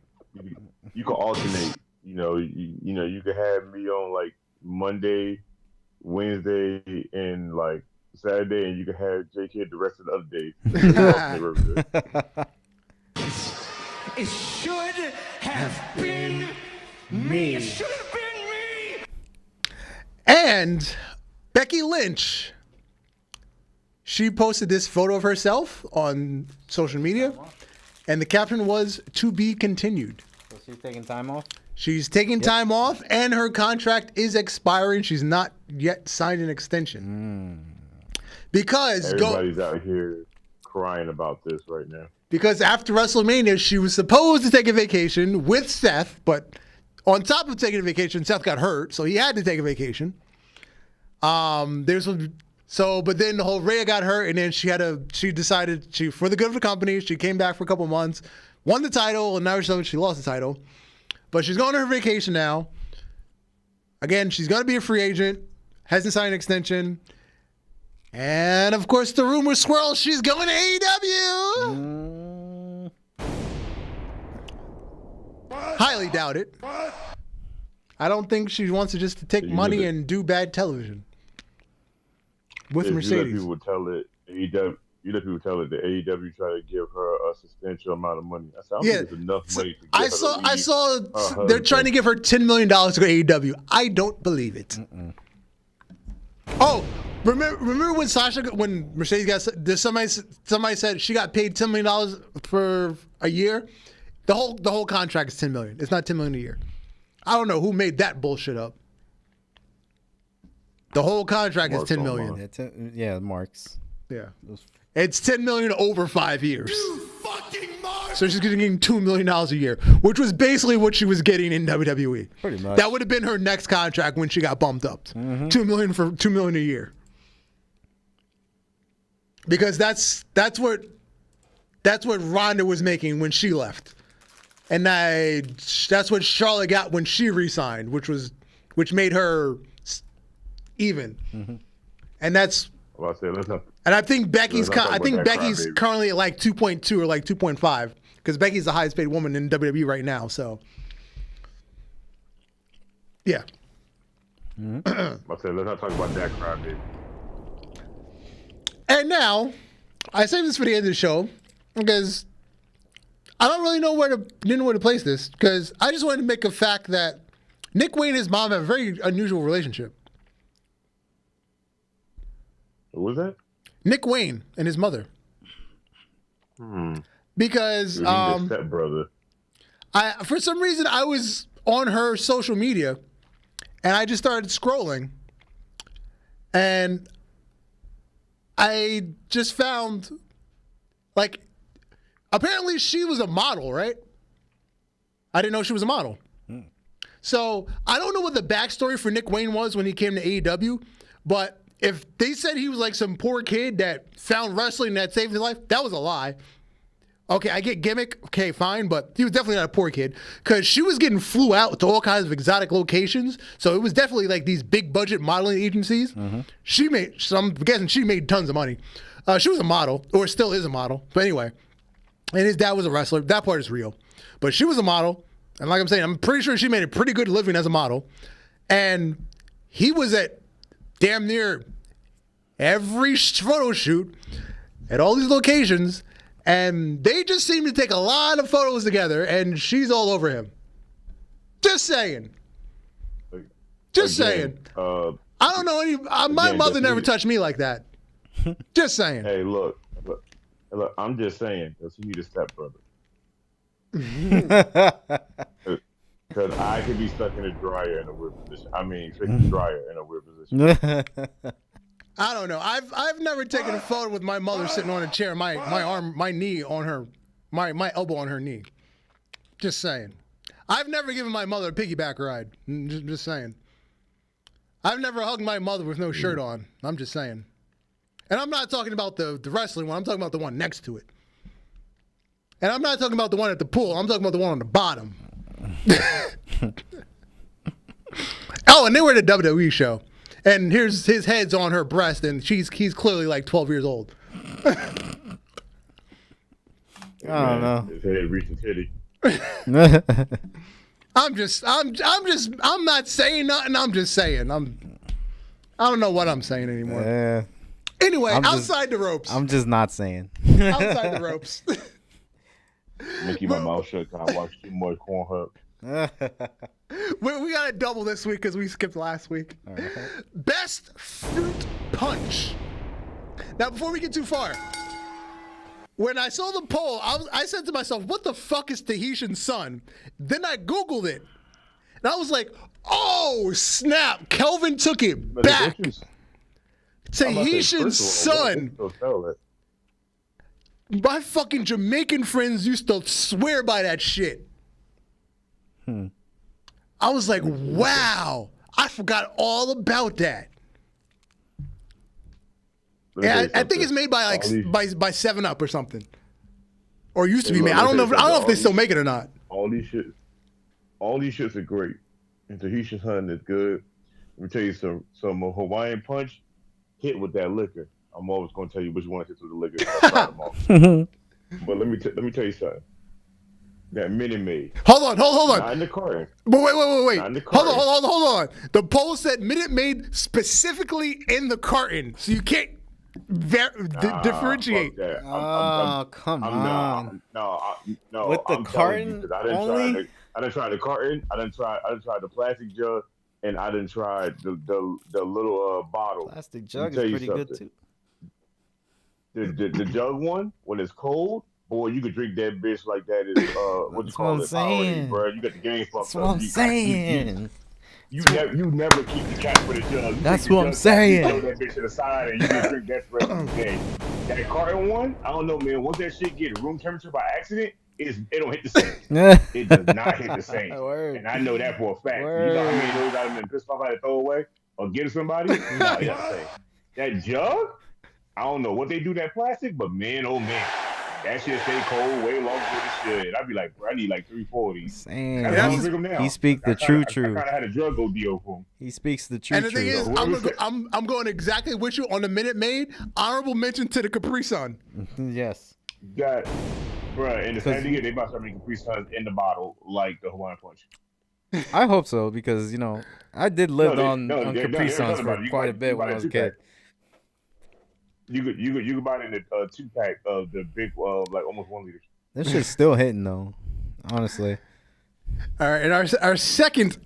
You can alternate. You know, you can have me on like Monday, Wednesday, and like Saturday, and you can have JK the rest of the other days. It should have been me. It should have been me. And Becky Lynch, she posted this photo of herself on social media, and the caption was, "To be continued." So she's taking time off? She's taking time off, and her contract is expiring. She's not yet signed an extension. Because everybody's out here crying about this right now. Because after WrestleMania, she was supposed to take a vacation with Seth, but on top of taking a vacation, Seth got hurt, so he had to take a vacation. But then the whole Rhea got hurt, and then she decided for the good of the company, she came back for a couple months, won the title, and now she lost the title. But she's going on her vacation now. Again, she's going to be a free agent, hasn't signed an extension. And, of course, the rumor swirls she's going to AEW. Highly doubt it. I don't think she wants to just take money and do bad television with Mercedes. You let people tell it that AEW try to give her a substantial amount of money. I don't think it's enough money to get I saw they're trying to give her $10 million to go to AEW. I don't believe it. Oh, remember when Mercedes somebody said she got paid $10 million for a year? The whole contract is $10 million. It's not $10 million a year. I don't know who made that bullshit up. The whole contract is $10 million. Yeah, Marks. Yeah. It's $10 million over 5 years. So she's getting $2 million a year, which was basically what she was getting in WWE. Pretty much. That would have been her next contract when she got bumped up. $2 million for $2 million a year. Because that's what Ronda was making when she left. And that's what Charlotte got when she re-signed, which made her even. And that's. Well, and I think Becky's currently at like 2.2 or like 2.5 because Becky's the highest paid woman in WWE right now. So, yeah. Let's not talk about that crowd, baby. And now, I saved this for the end of the show because I don't really know where to place this because I just wanted to make a fact that Nick Wayne and his mom have a very unusual relationship. Who was that? Nick Wayne and his mother. Because stepbrother. For some reason I was on her social media and I just started scrolling and I just found like apparently she was a model, right? I didn't know she was a model. So I don't know what the backstory for Nick Wayne was when he came to AEW, but if they said he was like some poor kid that found wrestling that saved his life, that was a lie. Okay, I get gimmick. Okay, fine, but he was definitely not a poor kid because she was getting flew out to all kinds of exotic locations. So it was definitely like these big budget modeling agencies. She made I'm guessing she made tons of money. She was a model, or still is a model. But anyway, and his dad was a wrestler. That part is real. But she was a model, and like I'm saying, I'm pretty sure she made a pretty good living as a model. And he was at damn near every photo shoot at all these locations, and they just seem to take a lot of photos together, and she's all over him. Just saying. Saying. I don't know my mother never touched me like that. Just saying. Hey, look, I'm just saying, because he the stepbrother. Because I could be stuck in a dryer in a weird position. I mean, dryer in a weird position. I don't know. I've never taken a photo with my mother sitting on a chair, my knee on her, my elbow on her knee. Just saying. I've never given my mother a piggyback ride. Just saying. I've never hugged my mother with no shirt on. I'm just saying. And I'm not talking about the wrestling one. I'm talking about the one next to it. And I'm not talking about the one at the pool. I'm talking about the one on the bottom. Oh, and they were at a WWE show. And here's his head's on her breast, and he's clearly like 12 years old. I don't know. His head reached the titty. I'm not saying nothing. I'm just saying. I don't know what I'm saying anymore. Yeah. Anyway, outside the ropes. I'm just not saying. Outside the ropes. Keep my mouth shut. I watched too much Pornhub. We got a double this week because we skipped last week. Right. Best fruit punch. Now, before we get too far, when I saw the poll, I said to myself, what the fuck is Tahitian Sun? Then I Googled it. And I was like, oh, snap. Kelvin took it back. Tahitian Sun. My fucking Jamaican friends used to swear by that shit. I was like, wow, I forgot all about that. Yeah, I think it's made by like by 7-Up or something, or used to be made. I don't know if they still make it or not. All these shits are great. And Tahitian Sun is good. Let me tell you some Hawaiian Punch hit with that liquor. I'm always gonna tell you which one hits with the liquor. But let me tell you something. That Minute Maid. Hold on. Not in the carton. But wait. Not in the carton. Hold on. The poll said Minute Maid specifically in the carton, so you can't differentiate. Come on. No. With the carton only? I didn't try the carton. I didn't try the plastic jug, and I didn't try the little bottle. Plastic jug is pretty good too. The jug one, when it's cold, boy, you could drink that bitch like that is what you call it, saying, bro. You got the game fucked up. That's what I'm saying. You never keep the cat for the jug. That's what I'm saying. You throw that bitch to the side and you can drink that for the rest of the day. That carton one, I don't know, man. Once that shit get room temperature by accident, it don't hit the same. It does not hit the same. And I know that for a fact. You know how many of those I've been pissed off I had to throw away or give somebody? No, it doesn't say. That jug, I don't know what they do that plastic, but man, oh man. That shit stay cold way longer than it should. I'd be like, bro, I need like 3 40. He speaks the true. I kind of had a drug deal for him. He speaks the true. And the thing is, I'm going exactly with you on the Minute Maid. Honorable mention to the Capri Sun. Yes. That, bro, and the same thing is, they about to start making Capri Suns in the bottle like the Hawaiian Punch. I hope so because I did live on Capri Suns for quite a bit when I was a kid. You could buy it in a 2-pack of the big, like almost 1 liter. This shit's still hitting though, honestly. All right, and our second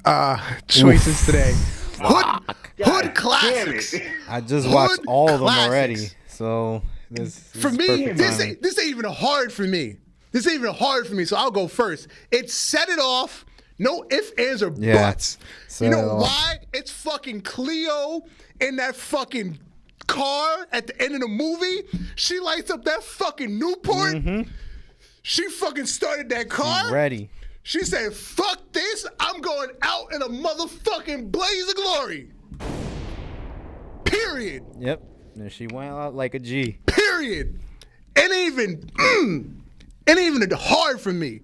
choices today, Hood Classics. I just watched all of them already, so this for me, this ain't even hard for me. So I'll go first. It set it off. No ifs, ands, or buts. You know why? It's fucking Cleo in that fucking car at the end of the movie. She lights up that fucking Newport. Mm-hmm. She fucking started that car. She's ready. She said, fuck this. I'm going out in a motherfucking blaze of glory. Period. Yep. And she went out like a G. Period. Ain't even hard for me.